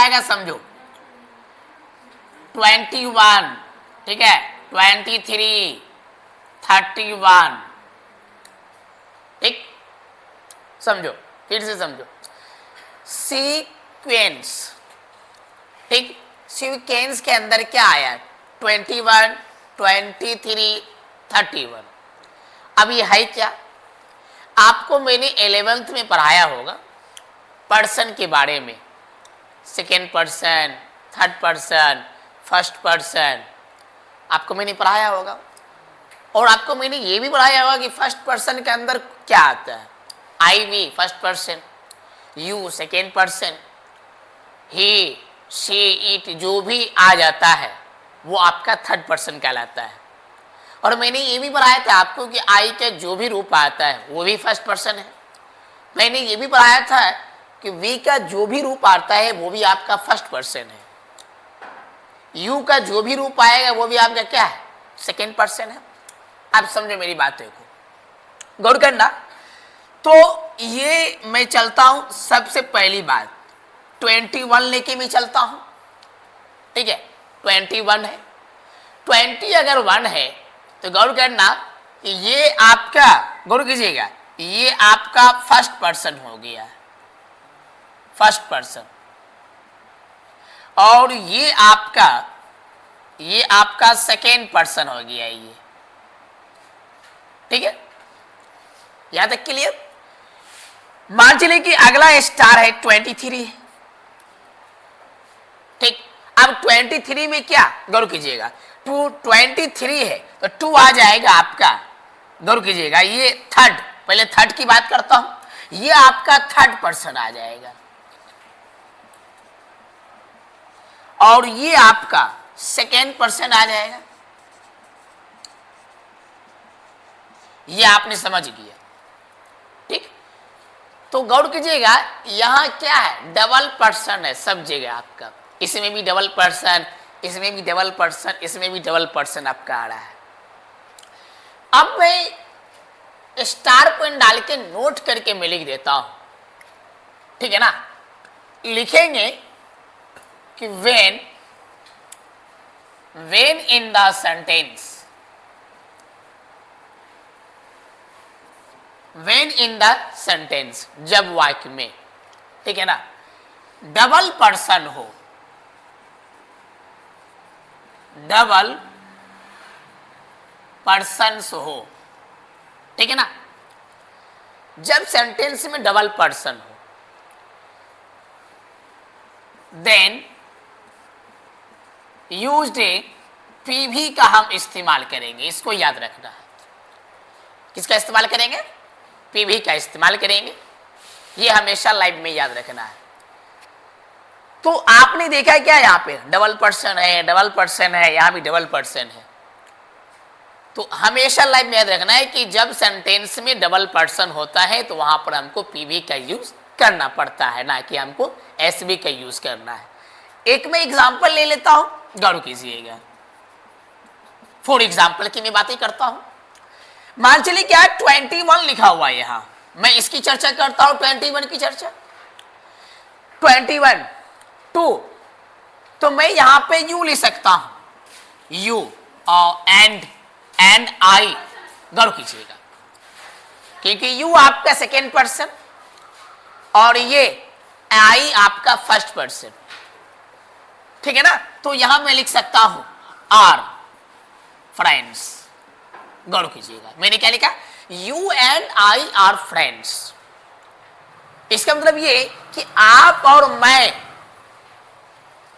जाएगा समझो 21, ठीक है 23, 31, ठीक समझो, फिर से समझो सीक्वेंस, ठीक सीक्वेंस के अंदर क्या आया 21, 23, 31। अब ये है क्या, आपको मैंने 11th में पढ़ाया होगा पर्सन के बारे में, second person, third person, first person, आपको मैंने पढ़ाया होगा। और आपको मैंने ये भी पढ़ाया होगा कि फर्स्ट पर्सन के अंदर क्या आता है, I we first person, you second person, he she it जो भी आ जाता है वो आपका थर्ड पर्सन कहलाता है। और मैंने ये भी पढ़ाया था आपको कि आई का जो भी रूप आता है वो भी फर्स्ट पर्सन है। मैंने ये भी पढ़ाया था कि वी का जो भी रूप आता है वो भी आपका फर्स्ट पर्सन है। यू का जो भी रूप आएगा वो भी आपका क्या है, सेकेंड पर्सन है। आप समझो मेरी बातों को, गौर करना। तो ये मैं चलता हूं, सबसे पहली बात 21 लेके मैं चलता हूं, ठीक है 21 है, 20 अगर 1 है तो गौर करना ये आपका, गौर कीजिएगा, ये आपका फर्स्ट पर्सन हो गया, फर्स्ट पर्सन। और ये आपका सेकेंड पर्सन हो गया ये, ठीक है यहां तक क्लियर। मान चलिए कि अगला स्टार है 23, ठीक। अब 23 में क्या, गौर कीजिएगा 23 है तो 2 आ जाएगा आपका, गौर कीजिएगा ये थर्ड, पहले थर्ड की बात करता हूं, ये आपका थर्ड पर्सन आ जाएगा। और ये आपका सेकेंड पर्सन आ जाएगा। ये आपने समझ लिया, ठीक। तो गौर कीजिएगा यहां क्या है, डबल पर्सन है सब जगह आपका, इसमें भी डबल पर्सन, इसमें भी डबल पर्सन, इसमें भी डबल पर्सन आपका आ रहा है। अब मैं स्टार पॉइंट डाल के नोट करके मैं लिख देता हूं, ठीक है ना। लिखेंगे कि when in the sentence, when in the sentence, जब वाक्य में, ठीक है ना, डबल पर्सन हो, डबल पर्सन्स हो, ठीक है ना, जब सेंटेंस में डबल पर्सन हो देन यूज्ड पीवी का हम इस्तेमाल करेंगे। इसको याद रखना है, किसका इस्तेमाल करेंगे, पीवी का इस्तेमाल करेंगे। ये हमेशा लाइफ में याद रखना है। तो आपने देखा क्या, यहां पे डबल पर्सन है, डबल पर्सन है, यहां भी डबल पर्सन है। तो हमेशा लाइफ में याद रखना है कि जब सेंटेंस में डबल पर्सन होता है तो वहां पर हमको पीवी का यूज करना पड़ता है, ना कि हमको एसबी का यूज करना है। एक मैं एग्जांपल ले लेता हूं, गौर कीजिएगा। फॉर एग्जांपल की मैं बातें करता हूं। मान चलिए क्या 21 लिखा हुआ है, यहां मैं इसकी चर्चा करता हूं, 21 की चर्चा, 21 2, तो मैं यहां पे यू लिख सकता हूं, यू और एंड आई, गौर कीजिएगा, क्योंकि यू आपका सेकेंड पर्सन और ये आई आपका फर्स्ट पर्सन, ठीक है ना। तो यहां मैं लिख सकता हूं आर फ्रेंड्स, गौर कीजिएगा मैंने क्या लिखा, you and I R friends. इसका मतलब ये कि आप और मैं,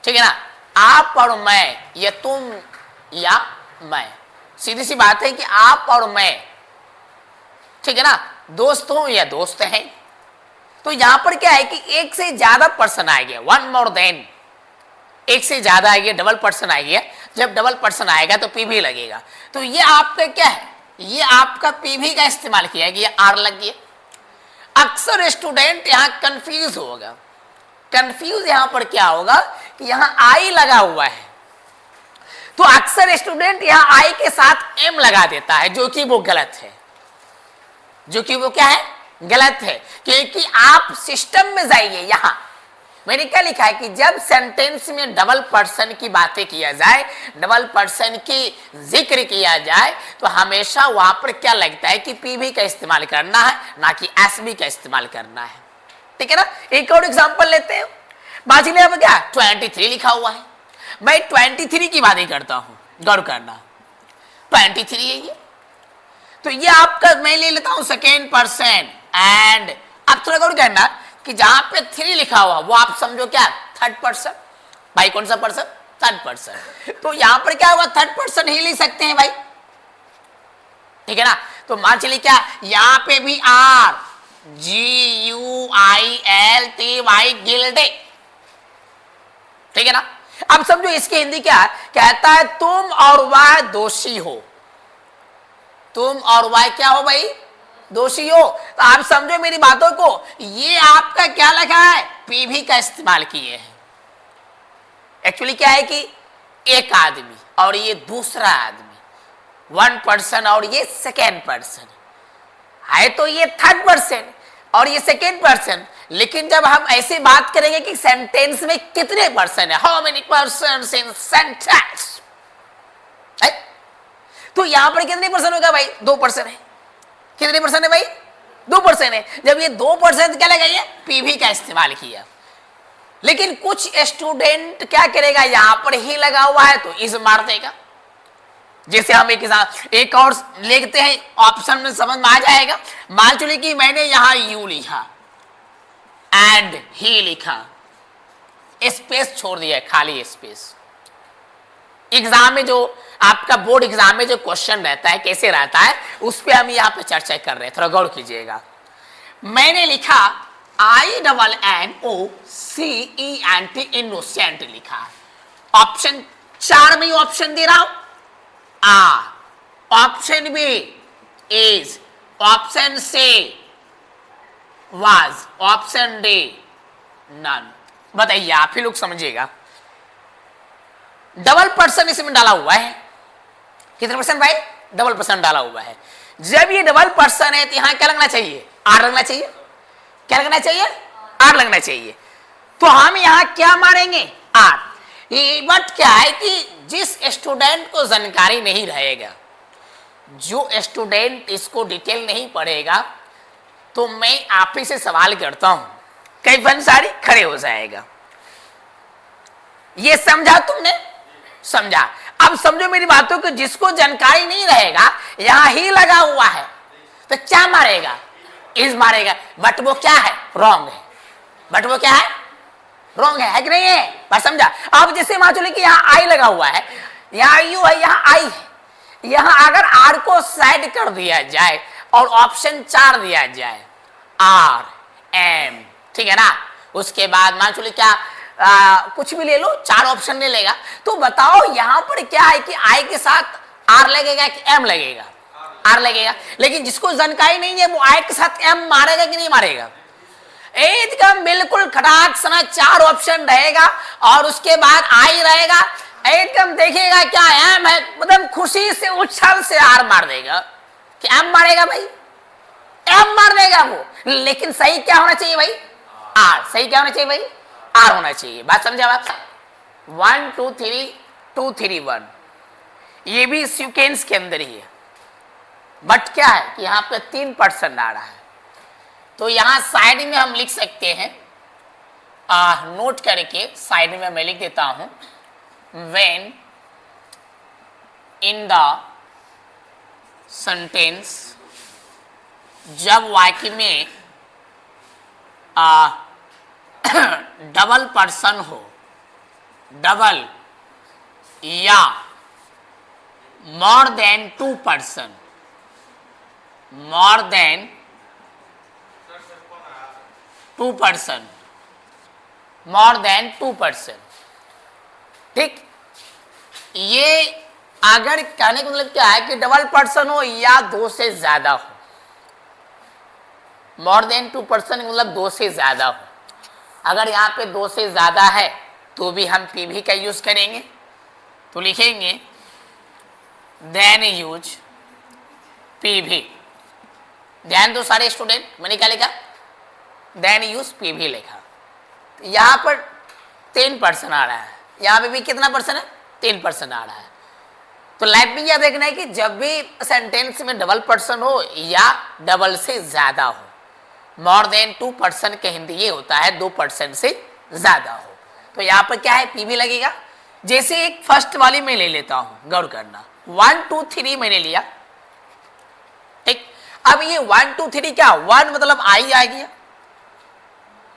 ठीक है ना, आप और मैं, या तुम या मैं, सीधी सी बात है कि आप और मैं, ठीक है ना, दोस्त हो या दोस्त हैं। तो यहां पर क्या है कि एक से ज्यादा पर्सन आ गया, वन मोर देन, एक से ज्यादा आ गया, डबल पर्सन आ गया। जब डबल पर्सन आएगा तो पीवी लगेगा। तो ये आपका क्या है, ये आपका पीवी का इस्तेमाल किया गया, आर लग गया। अक्सर स्टूडेंट यहां कंफ्यूज होगा, कंफ्यूज यहां पर क्या होगा कि यहां आई लगा हुआ है, तो अक्सर स्टूडेंट यहां आई के साथ एम लगा देता है, जो कि वो गलत है, जो कि वो क्या है, गलत है। क्योंकि आप सिस्टम में जाइए, यहां मैंने क्या लिखा है कि जब सेंटेंस में डबल पर्सन की बातें किया जाए, डबल पर्सन की जिक्र किया जाए, तो हमेशा वहां पर क्या लगता है कि पीवी का इस्तेमाल करना है, ना कि एसबी का इस्तेमाल करना है। ठीक है ना। एक और एग्जांपल लेते हैं। बाजिले में क्या 23 लिखा हुआ है, मैं 23 की बात ही करता हूं, गौर करना 23 है ये, तो ये आपका मैं ले लेता हूं सेकेंड पर्सन। एंड अब थोड़ा गौर करना कि जहां पे 3 लिखा हुआ वो आप समझो क्या थर्ड पर्सन। भाई कौन सा पर्सन? Third person. तो यहां पर क्या हुआ, थर्ड पर्सन ही ले सकते हैं भाई। ठीक है ना। तो मान चलिए क्या यहां पे भी आर GUILTY गिल्डे। ठीक है ना। अब समझो इसकी हिंदी क्या है, कहता है तुम और वह दोषी हो। तुम और वह क्या हो भाई? दोषी हो। तो आप समझो मेरी बातों को, ये आपका क्या लिखा है, पीवी का इस्तेमाल किए हैं। एक्चुअली क्या है कि एक आदमी और ये दूसरा आदमी, वन पर्सन और ये सेकेंड पर्सन है, तो ये थर्ड पर्सन और ये सेकेंड पर्सन। लेकिन जब हम ऐसे बात करेंगे कि सेंटेंस में कितने पर्सन है, how many persons in sentence, तो यहां पर कितने पर्सन होगा भाई? 2 पर्सन है। कितने पर्सन है भाई? 2 पर्सन है। जब ये 2 पर्सन क्या लगाइए, पीवी का इस्तेमाल किया। लेकिन कुछ स्टूडेंट क्या करेगा, यहां पर ही लगा हुआ है तो इस मार देगा। जैसे हम एक और लिखते हैं, ऑप्शन में समझ में आ जाएगा। मान चलिए कि मैंने यहां यू लिखा एंड ही लिखा, स्पेस छोड़ दिया, खाली स्पेस। एग्जाम में जो आपका बोर्ड एग्जाम में जो क्वेश्चन रहता है कैसे रहता है, उस पर हम यहाँ पे चर्चा कर रहे हैं, थोड़ा गौर कीजिएगा। मैंने लिखा INNOCENT इनोसेंट लिखा। ऑप्शन 4 में ऑप्शन दे रहा हूं, आ, option B is, option C was, option D none. बताइए आप ही लोग समझिएगा। डबल पर्सन इसमें डाला हुआ है। कितने पर्सन भाई? डबल पर्सन डाला हुआ है। जब ये डबल पर्सन है तो यहां क्या लगना चाहिए? आर लगना चाहिए। क्या लगना चाहिए? आर लगना चाहिए। तो हम यहां क्या मारेंगे? आर। बट क्या है कि जिस स्टूडेंट को जानकारी नहीं रहेगा, जो स्टूडेंट इसको डिटेल नहीं पढ़ेगा, तो मैं आप ही से सवाल करता हूं, कई फन सारी खड़े हो जाएगा। ये समझा तुमने? समझा। अब समझो मेरी बातों को, जिसको जानकारी नहीं रहेगा, यहां ही लगा हुआ है, तो क्या मारेगा? इज मारेगा। बट वो क्या है? रॉन्ग है। बट वो क्या है? रॉन्ग है कि नहीं है? बात समझा। अब जैसे मान चलिए कि यहाँ आई लगा हुआ है, यहाँ यू है, यहाँ आई है। यहाँ अगर आर को साइड कर दिया जाए और ऑप्शन 4 दिया जाए, आर एम, ठीक है ना। उसके बाद मान चलिए क्या कुछ भी ले लो, 4 ऑप्शन ले लेगा, तो बताओ यहां पर क्या है कि आई के साथ आर लगेगा कि एम लगेगा? आर लगेगा। लेकिन जिसको जानकारी नहीं है वो आई के साथ एम मारेगा कि नहीं मारेगा? एकदम बिल्कुल खटाक सना 4 ऑप्शन रहेगा और उसके बाद आई रहेगा, एकदम देखिएगा क्या एम है, मतलब खुशी से उछल से आर मार देगा कि एम मारेगा भाई, एम मार देगा वो। लेकिन सही क्या होना चाहिए भाई? आर। सही क्या होना चाहिए भाई? आर होना चाहिए। बात समझा आप? 1 2 3 2 3 1, ये भी सीक्वेंस के अंदर ही है। बट क्या है कि यहां पे 3 पर्सन आ रहा है, तो यहां साइड में हम लिख सकते हैं, नोट करके साइड में मैं लिख देता हूं, व्हेन इन द सेंटेंस, जब वाक्य में डबल पर्सन हो, डबल या more than 2 person, more than 2 person, more than 2 person. ठीक, ये अगर कहने का मतलब क्या है कि डबल पर्सन हो या 2 से ज्यादा हो, मोर देन 2 पर्सन मतलब 2 से ज्यादा हो। अगर यहाँ पे 2 से ज्यादा है तो भी हम पीवी का यूज करेंगे, तो लिखेंगे देन यूज पीवी। ध्यान दो सारे स्टूडेंट, मैंने क्या लिखा? देन यूज पीवी लिखा। यहां पर 10% आ रहा है, यहाँ पे भी कितना परसेंट है, 10% आ रहा है। तो लाइफ में यह देखना है कि जब भी सेंटेंस में डबल पर्सन हो या डबल से ज्यादा हो, मोर देन 2% के हिंदी ये होता है 2% से ज्यादा हो। तो यहाँ पर क्या है, पीवी लगेगा। जैसे एक फर्स्ट वाली मैं ले लेता हूं, गौर करना, 1 2 3 मैंने लिया, ठीक। अब ये 1 2 3 क्या, 1 मतलब आई आ गया,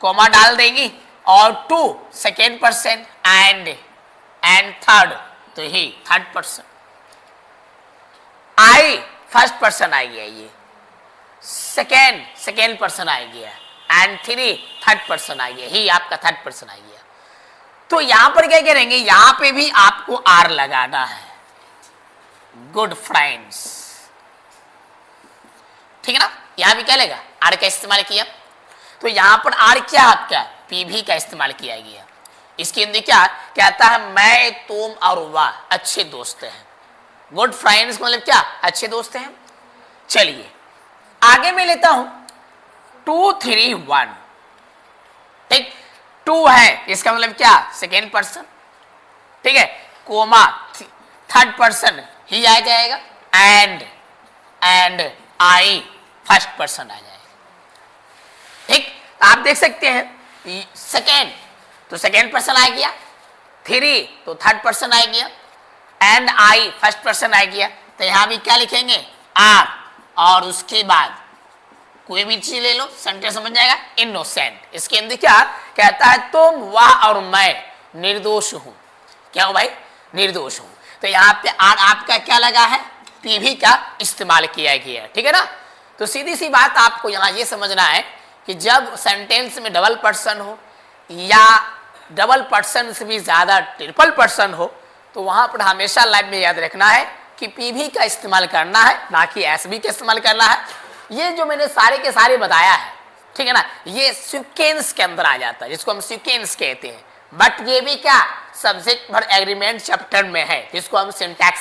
कोमा डाल देंगी, और 2 सेकेंड पर्सन एंड थर्ड, तो ही थर्ड पर्सन, आई फर्स्ट पर्सन आ गया, ये सेकेंड पर्सन आ गया, एंड 3 थर्ड पर्सन आ गया, ही आपका थर्ड पर्सन आ गया। तो यहां पर क्या करेंगे, यहां पे भी आपको आर लगाना है, गुड फ्रेंड्स, ठीक है ना। यहां भी क्या लेगा, आर का इस्तेमाल किया, तो यहां पर आर क्या आपका, पीवी का इस्तेमाल किया गया। इसके अंदर क्या कहता है, मैं तुम और वह अच्छे दोस्त हैं। गुड फ्रेंड्स मतलब क्या, अच्छे दोस्त हैं। चलिए आगे मैं लेता हूं 2 3 1, ठीक, 2 है, इसका मतलब क्या, सेकेंड पर्सन, ठीक है, कोमा थर्ड पर्सन ही आ जाएगा, एंड आई फर्स्ट पर्सन आ जाएगा, ठीक। आप देख सकते हैं सेकेंड तो सेकेंड पर्सन आ गया, 3 तो थर्ड पर्सन आ गया, एंड आई फर्स्ट पर्सन आ गया। तो यहां भी क्या लिखेंगे, आर, और उसके बाद कोई भी चीज ले लो, सेंटेंस समझ जाएगा, इनोसेंट। इसके अंदर क्या कहता है, तुम, वह और मैं निर्दोष हूं। क्या हूं भाई, निर्दोष हूं। तो यहाँ पे आर आपका क्या लगा है, पीवी का इस्तेमाल किया गया है, ठीक है ना। तो सीधी सी बात आपको यहाँ ये समझना है कि जब सेंटेंस में डबल पर्सन हो या डबल पर्सन से भी ज्यादा ट्रिपल पर्सन हो, तो वहां पर हमेशा लाइफ में याद रखना है कि पीवी का इस्तेमाल करना है, ना कि एसबी का इस्तेमाल करना है। ये जो मैंने सारे के सारे बताया है, ठीक है ना, ये सीक्वेंस के अंदर आ जाता है, जिसको हम सीक्वेंस कहते हैं। बट ये भी क्या, सब्जेक्ट वर्ब एग्रीमेंट चैप्टर में है, जिसको हम सिंटैक्स